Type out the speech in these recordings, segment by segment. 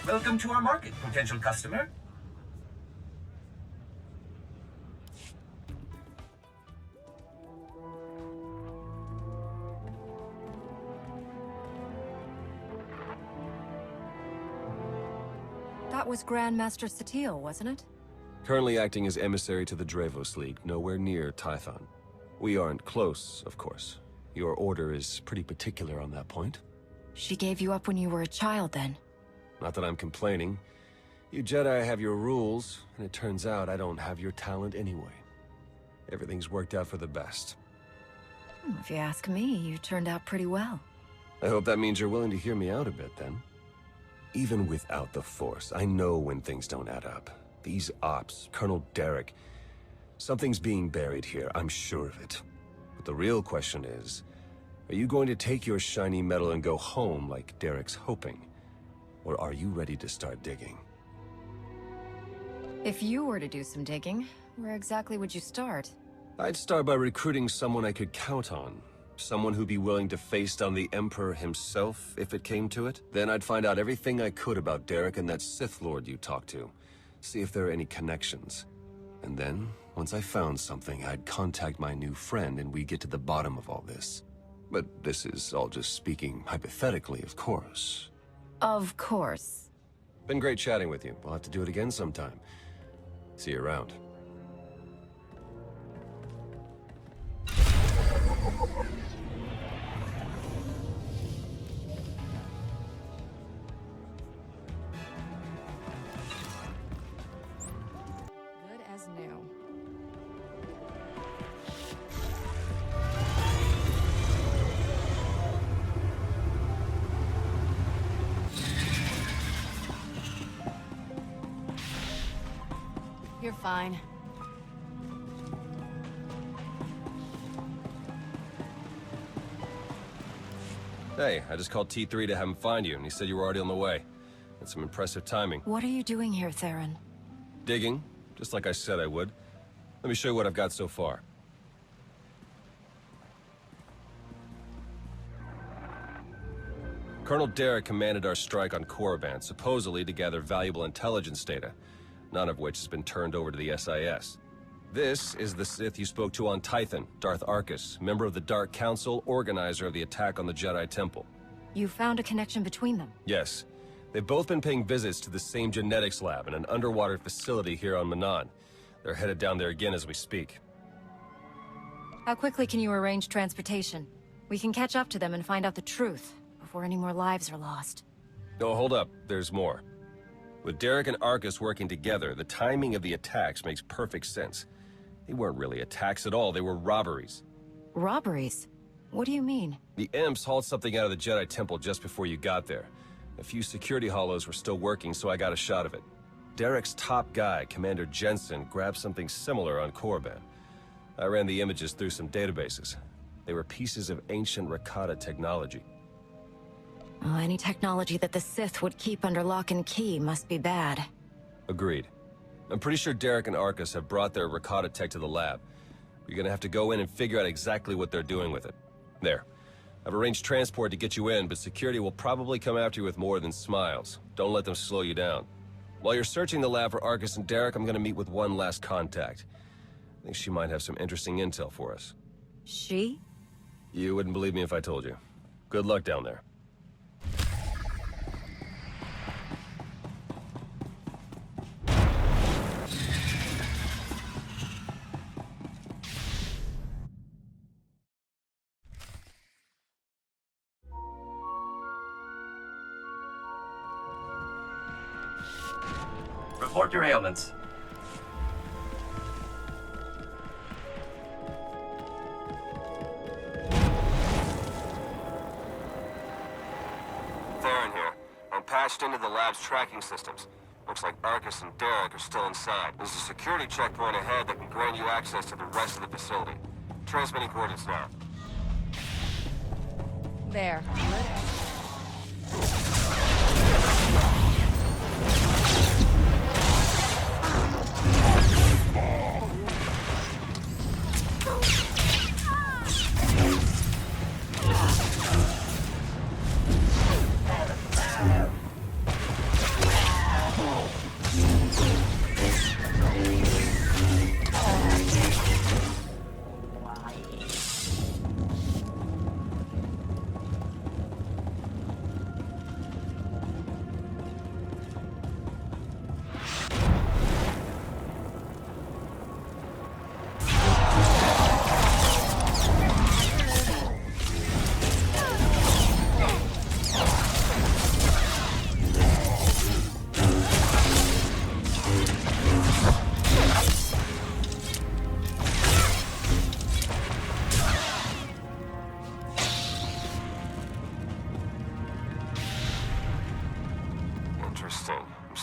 Welcome to our market, potential customer. That was Grandmaster SWTOR, wasn't it? Currently acting as emissary to the Dravos League, nowhere near Tython. We aren't close, of course. Your order is pretty particular on that point. She gave you up when you were a child, then? Not that I'm complaining. You Jedi have your rules, and it turns out I don't have your talent anyway. Everything's worked out for the best. If you ask me, you turned out pretty well. I hope that means you're willing to hear me out a bit, then. Even without the Force, I know when things don't add up. These ops, Colonel Derek... Something's being buried here, I'm sure of it. But the real question is, are you going to take your shiny medal and go home like Derek's hoping? Or are you ready to start digging? If you were to do some digging, where exactly would you start? I'd start by recruiting someone I could count on. Someone who'd be willing to face down the Emperor himself, if it came to it. Then I'd find out everything I could about Derek and that Sith Lord you talked to. See if there are any connections. And then, once I found something, I'd contact my new friend and we'd get to the bottom of all this. But this is all just speaking hypothetically, of course. Of course. Been great chatting with you. We'll have to do it again sometime. See you around. Good as new. You're fine. Hey, I just called T3 to have him find you, and he said you were already on the way. That's some impressive timing. What are you doing here, Theron? Digging, just like I said I would. Let me show you what I've got so far. Colonel Derek commanded our strike on Korriban, supposedly to gather valuable intelligence data, none of which has been turned over to the SIS. This is the Sith you spoke to on Tython, Darth Arkus, member of the Dark Council, organizer of the attack on the Jedi Temple. You found a connection between them? Yes. They've both been paying visits to the same genetics lab in an underwater facility here on Manaan. They're headed down there again as we speak. How quickly can you arrange transportation? We can catch up to them and find out the truth before any more lives are lost. Oh, hold up. There's more. With Derek and Arkus working together, the timing of the attacks makes perfect sense. They weren't really attacks at all, they were robberies. Robberies? What do you mean? The Imps hauled something out of the Jedi Temple just before you got there. A few security hollows were still working, so I got a shot of it. Derek's top guy, Commander Jensen, grabbed something similar on Korriban. I ran the images through some databases. They were pieces of ancient Rakata technology. Oh, any technology that the Sith would keep under lock and key must be bad. Agreed. I'm pretty sure Derek and Arkus have brought their Rakata tech to the lab. You're gonna have to go in and figure out exactly what they're doing with it. There. I've arranged transport to get you in, but security will probably come after you with more than smiles. Don't let them slow you down. While you're searching the lab for Arkus and Derek, I'm gonna meet with one last contact. I think she might have some interesting intel for us. She? You wouldn't believe me if I told you. Good luck down there. Report your ailments. Theron here. I'm patched into the lab's tracking systems. Looks like Arkus and Derek are still inside. There's a security checkpoint ahead that can grant you access to the rest of the facility. Transmitting coordinates now. There.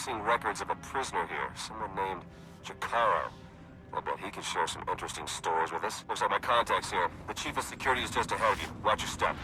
seeing records of a prisoner here, someone named Jakaro. I bet he can share some interesting stories with us. Looks like my contact's here. The chief of security is just ahead of you. Watch your step.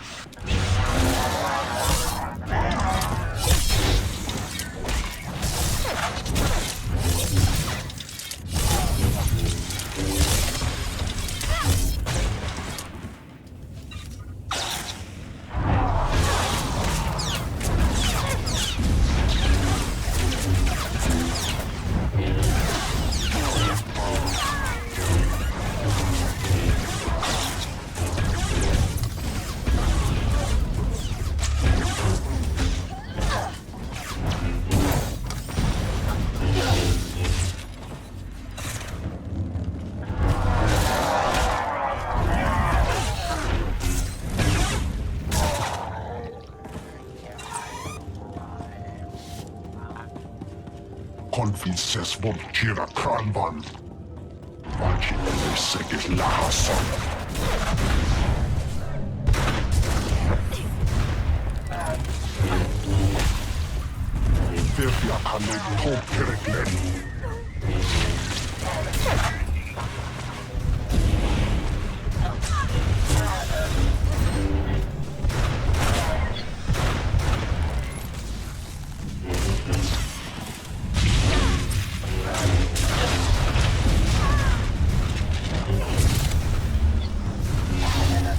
Konfises volkira kranvan. Vakille sekis lahason. Verfia kanen topkereklen.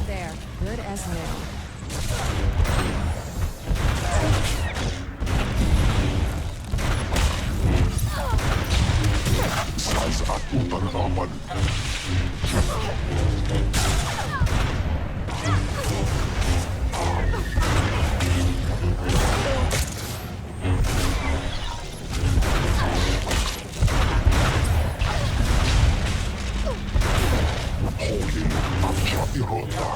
There, good as new. Size at utanraman. Holy Abja Irota.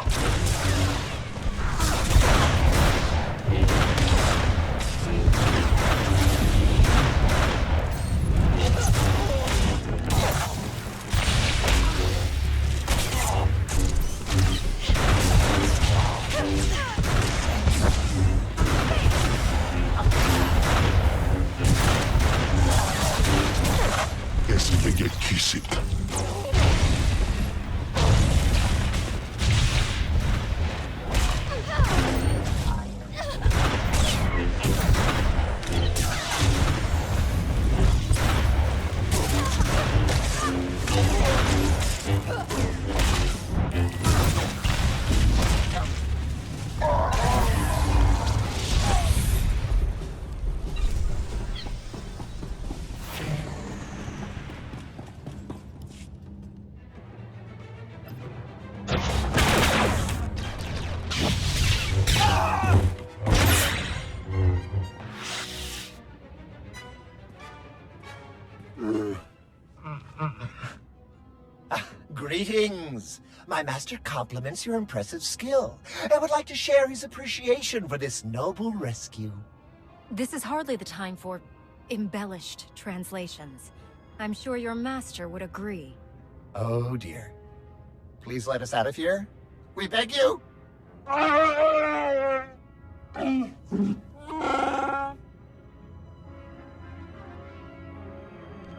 Esvege kisit. Greetings! My master compliments your impressive skill and would like to share his appreciation for this noble rescue. This is hardly the time for embellished translations. I'm sure your master would agree. Oh dear. Please let us out of here. We beg you!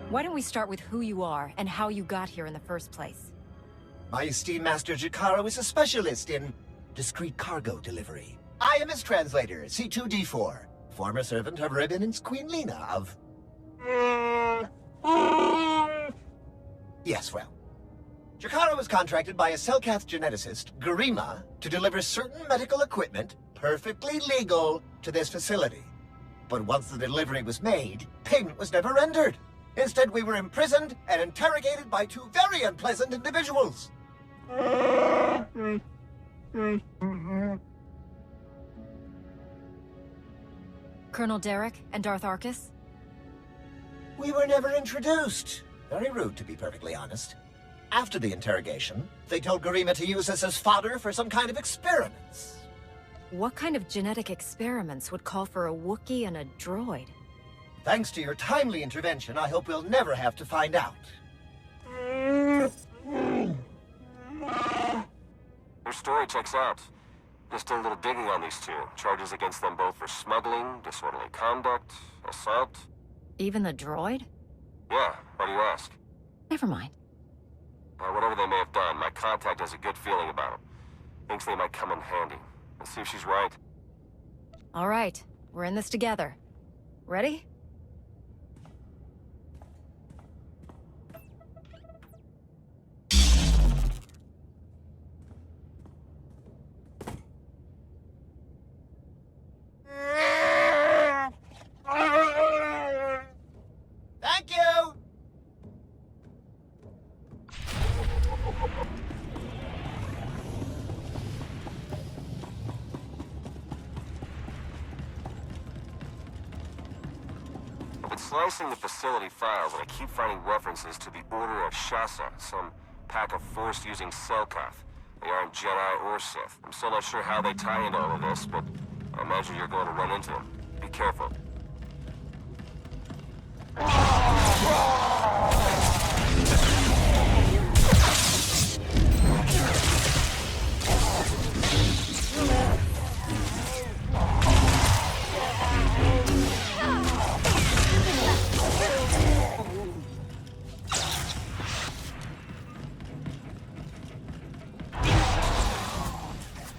Why don't we start with who you are and how you got here in the first place? My esteemed Master Jakaro is a specialist in discreet cargo delivery. I am his translator, C2D4, former servant of Revan and Queen Lena of... Yes, well. Jakaro was contracted by a Selkath geneticist, Garima, to deliver certain medical equipment, perfectly legal, to this facility. But once the delivery was made, payment was never rendered. Instead, we were imprisoned and interrogated by two very unpleasant individuals. Colonel Derek and Darth Arcus? We were never introduced. Very rude, to be perfectly honest. After the interrogation, they told Garima to use us as fodder for some kind of experiments. What kind of genetic experiments would call for a Wookiee and a droid? Thanks to your timely intervention, I hope we'll never have to find out. Your story checks out. Just did a little digging on these two. Charges against them both for smuggling, disorderly conduct, assault. Even the droid? Yeah, why do you ask? Never mind. Well, whatever they may have done, my contact has a good feeling about them. Thinks they might come in handy. Let's see if she's right. All right, we're in this together. Ready? Thank you! I've been slicing the facility files, and I keep finding references to the Order of Shasa, some pack of Force-using Selkath. They aren't Jedi or Sith. I'm still not sure how they tie into all of this, but I imagine you're going to run into them. Be careful.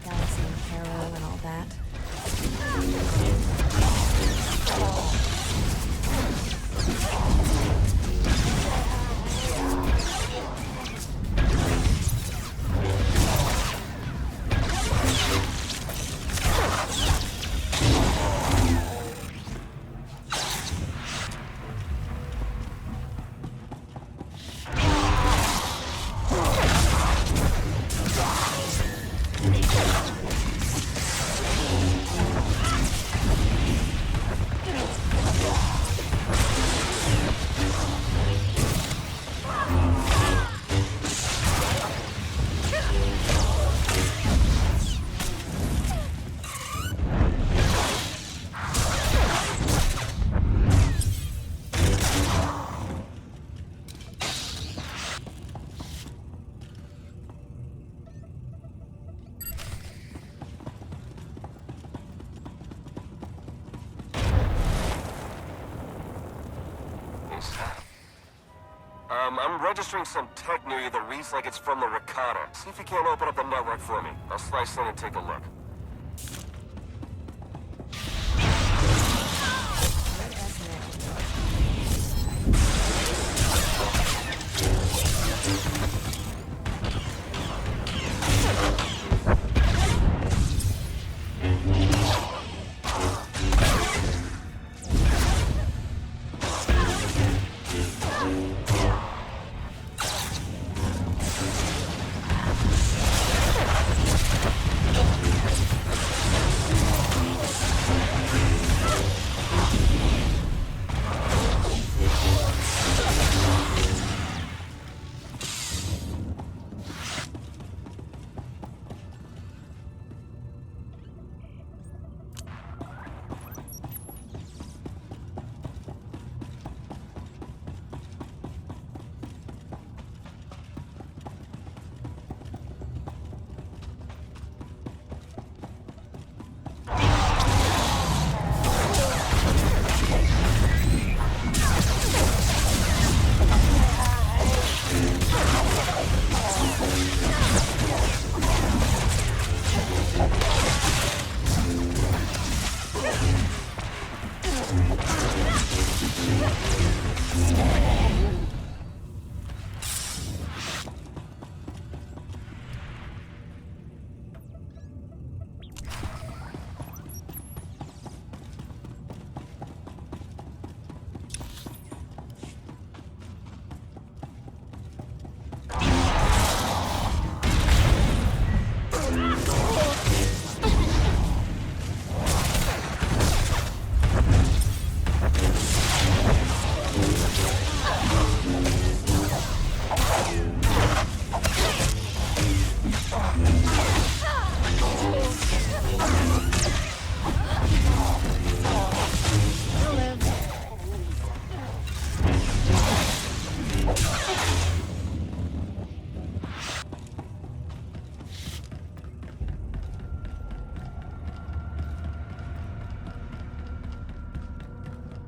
Galaxy and Harrow and all that. I'm registering some tech near you that reads like it's from the Rakata. See if you can't open up the network for me. I'll slice in and take a look.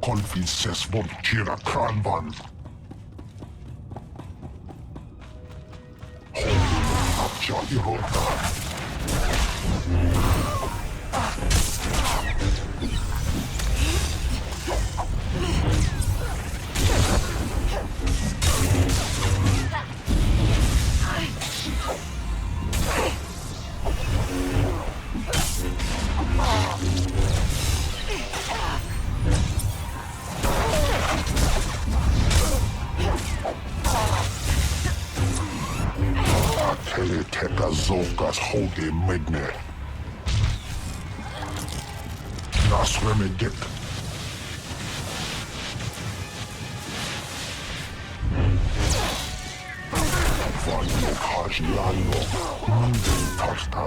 konfises vod kira kranvan. Apja irota. Atele teka zokas hoge medne. Nasremeget. Vanno kajlano. Minden tarta.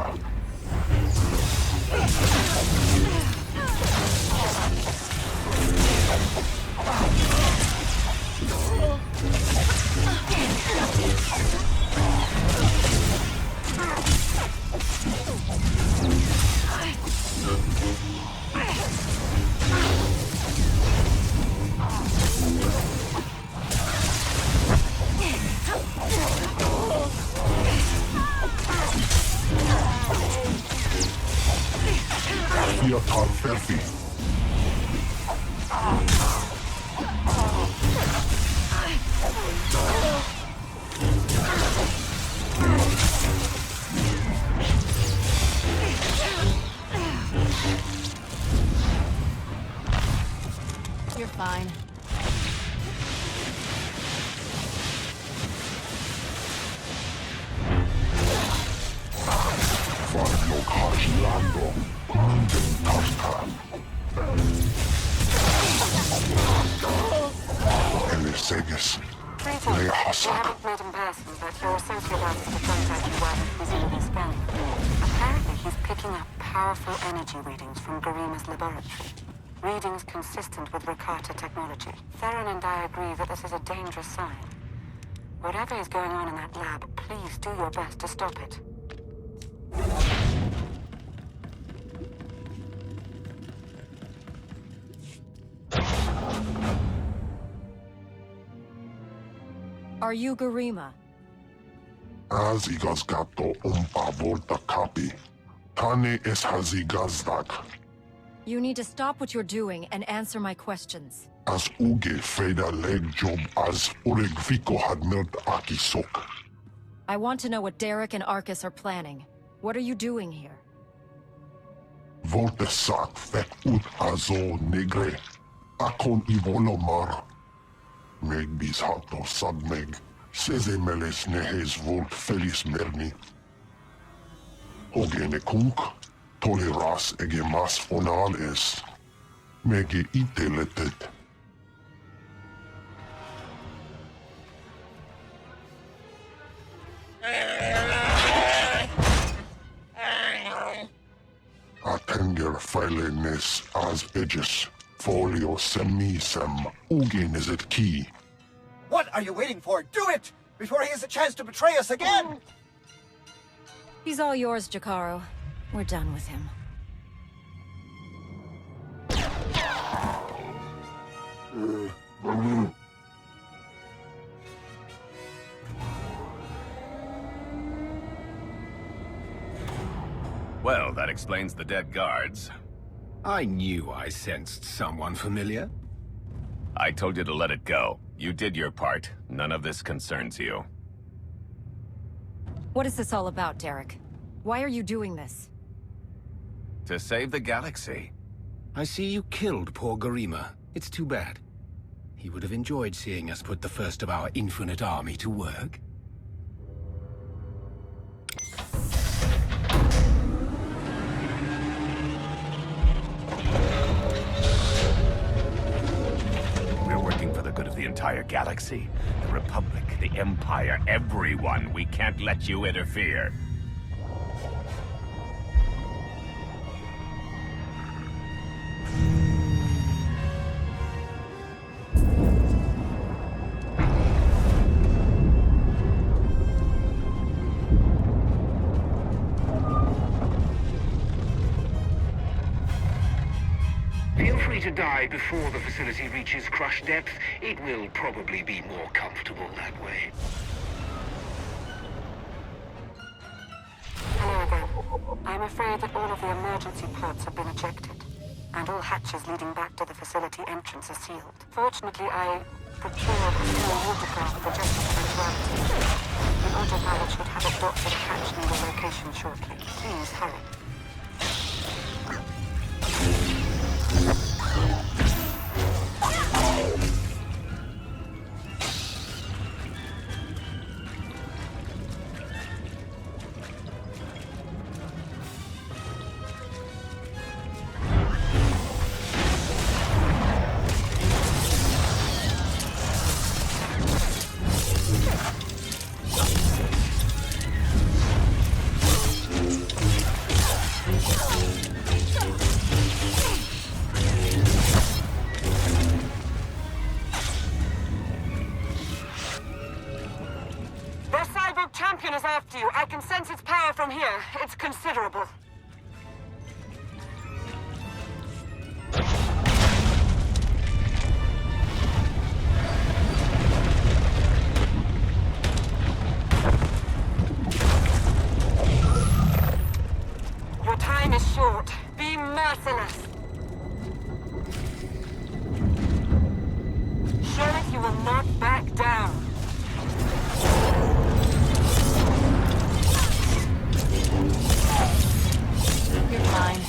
SWTOR Verfi. You're fine. Vanno kajlano. Minden tarta. Eliseges. Greetings. Hasak. We haven't met in person, but your associate asked to contact you while he's busy with his scanning. Apparently, he's picking up powerful energy readings from Garima's laboratory. Readings consistent with Rakata technology. Theron and I agree that this is a dangerous sign. Whatever is going on in that lab, please do your best to stop it. Are you Garima? Azigas gato volta kapi. Tane es hazigazdak. You need to stop what you're doing and answer my questions. As uge feda leg job as uregviko had not akisok. I want to know what Derek and Arcus are planning. What are you doing here? Volte sak fek ut azo negre. Akon ivolomar. Meg bis hato sadmeg. Seze meles nehes volt felis merni. Ogene kunk. Toleras ege mas onal es. Mege iteletet. Atenger filenes as edges. Folio semisem. Ugen is it key. What are you waiting for? Do it! Before he has a chance to betray us again! He's all yours, Jakaro. We're done with him. Well, that explains the dead guards. I knew I sensed someone familiar. I told you to let it go. You did your part. None of this concerns you. What is this all about, Derek? Why are you doing this? To save the galaxy. I see you killed poor Garima. It's too bad. He would have enjoyed seeing us put the first of our infinite army to work. We're working for the good of the entire galaxy. The Republic, the Empire, everyone. We can't let you interfere. Feel free to die before the facility reaches crush depth. It will probably be more comfortable that way. Hello again. I'm afraid that all of the emergency pods have been ejected, and all hatches leading back to the facility entrance are sealed. Fortunately, I procured a small watercraft for justice eventuality. The autopilot should have it docked at a hatch near the location shortly. Please hurry. Is after you. I can sense its power from here. It's considerable. Your time is short. Be merciless. Show it you will not back down. You're fine.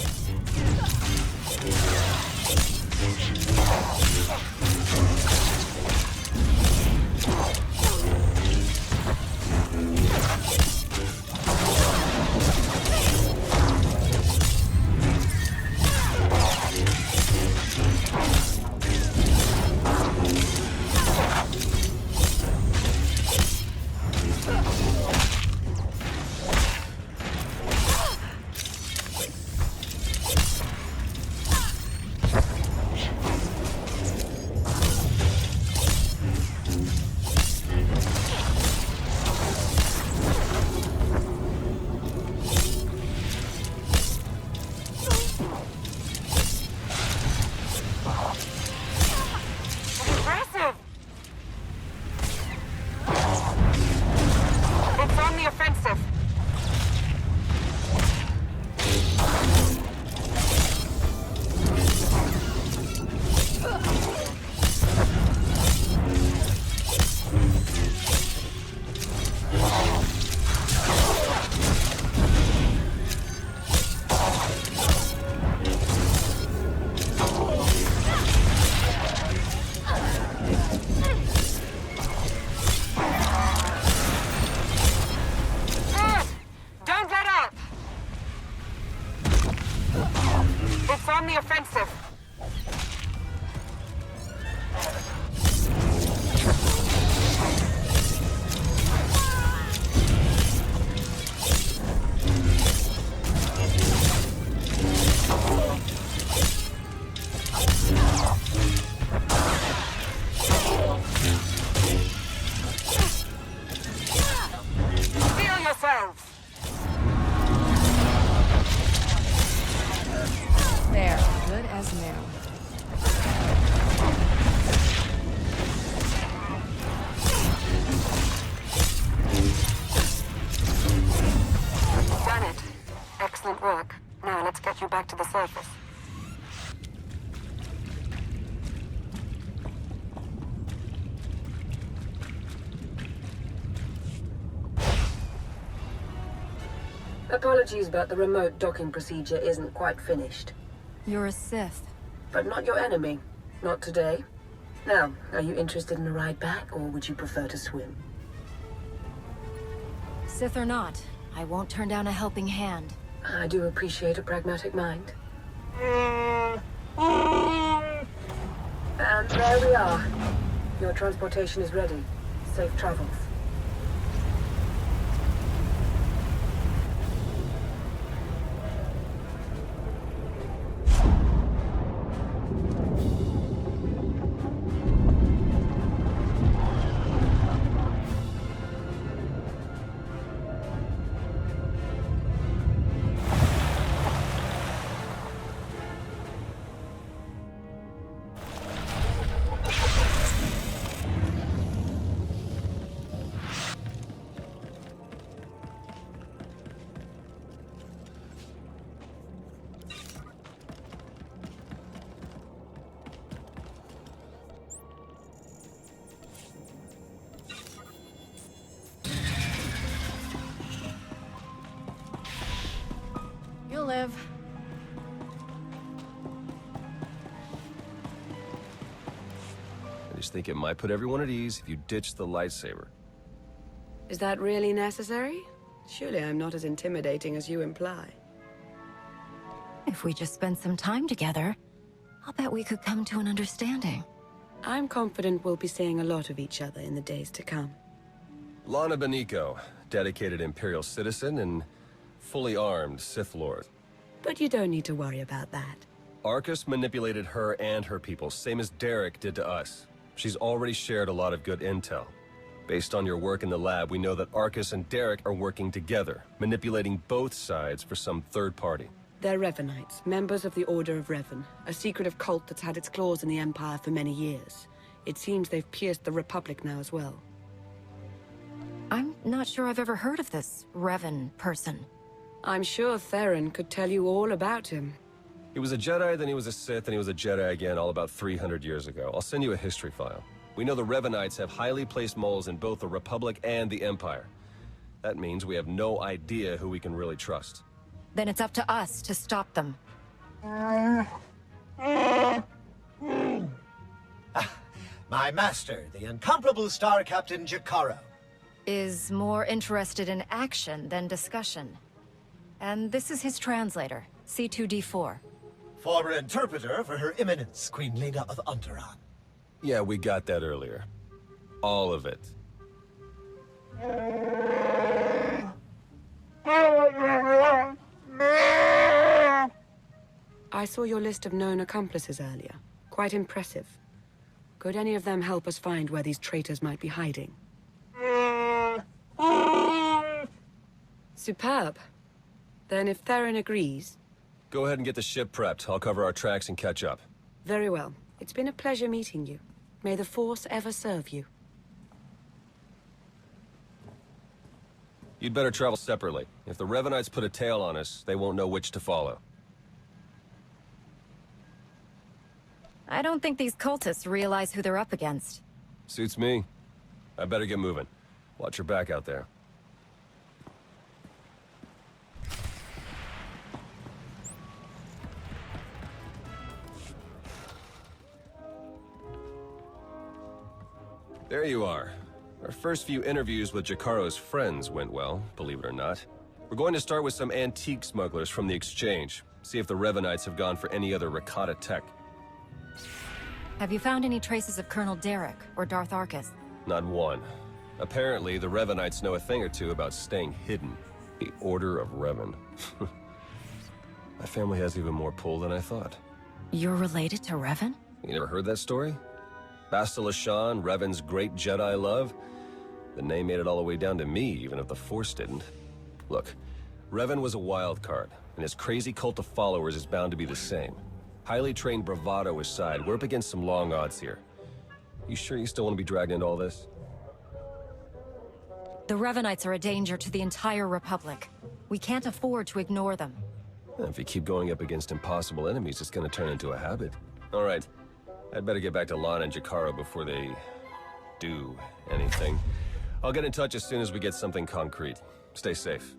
on the offensive. Feel yourselves. There, good as new. Done it. Excellent work. Now let's get you back to the surface. Apologies, but the remote docking procedure isn't quite finished. You're a Sith. But not your enemy. Not today. Now, are you interested in a ride back, or would you prefer to swim? Sith or not, I won't turn down a helping hand. I do appreciate a pragmatic mind. And there we are. Your transportation is ready. Safe travels. live. I just think it might put everyone at ease if you ditch the lightsaber. Is that really necessary? Surely I'm not as intimidating as you imply. If we just spend some time together, I'll bet we could come to an understanding. I'm confident we'll be seeing a lot of each other in the days to come. Lana Beniko, dedicated Imperial citizen and fully armed Sith Lord. But you don't need to worry about that. Arcus manipulated her and her people, same as Derek did to us. She's already shared a lot of good intel. Based on your work in the lab, we know that Arcus and Derek are working together, manipulating both sides for some third party. They're Revanites, members of the Order of Revan, a secretive cult that's had its claws in the Empire for many years. It seems they've pierced the Republic now as well. I'm not sure I've ever heard of this Revan person. I'm sure Theron could tell you all about him. He was a Jedi, then he was a Sith, and he was a Jedi again all about 300 years ago. I'll send you a history file. We know the Revanites have highly placed moles in both the Republic and the Empire. That means we have no idea who we can really trust. Then it's up to us to stop them. My master, the incomparable Star Captain Jakaro. Is more interested in action than discussion. And this is his translator, C2D4. Former interpreter for Her Eminence, Queen Lena of Unteron. Yeah, we got that earlier. All of it. I saw your list of known accomplices earlier. Quite impressive. Could any of them help us find where these traitors might be hiding? Superb. Then if Theron agrees... Go ahead and get the ship prepped. I'll cover our tracks and catch up. Very well. It's been a pleasure meeting you. May the Force ever serve you. You'd better travel separately. If the Revanites put a tail on us, they won't know which to follow. I don't think these cultists realize who they're up against. Suits me. I better get moving. Watch your back out there. There you are. Our first few interviews with Jakaro's friends went well, believe it or not. We're going to start with some antique smugglers from the exchange. See if the Revanites have gone for any other Rakata tech. Have you found any traces of Colonel Derek or Darth Arcus? Not one. Apparently, the Revanites know a thing or two about staying hidden. The Order of Revan. My family has even more pull than I thought. You're related to Revan? You never heard that story? Bastila Shan, Revan's great Jedi love? The name made it all the way down to me, even if the Force didn't. Look, Revan was a wild card, and his crazy cult of followers is bound to be the same. Highly trained bravado aside, we're up against some long odds here. You sure you still want to be dragged into all this? The Revanites are a danger to the entire Republic. We can't afford to ignore them. If you keep going up against impossible enemies, it's gonna turn into a habit. All right, I'd better get back to Lana and Jakaro before they do anything. I'll get in touch as soon as we get something concrete. Stay safe.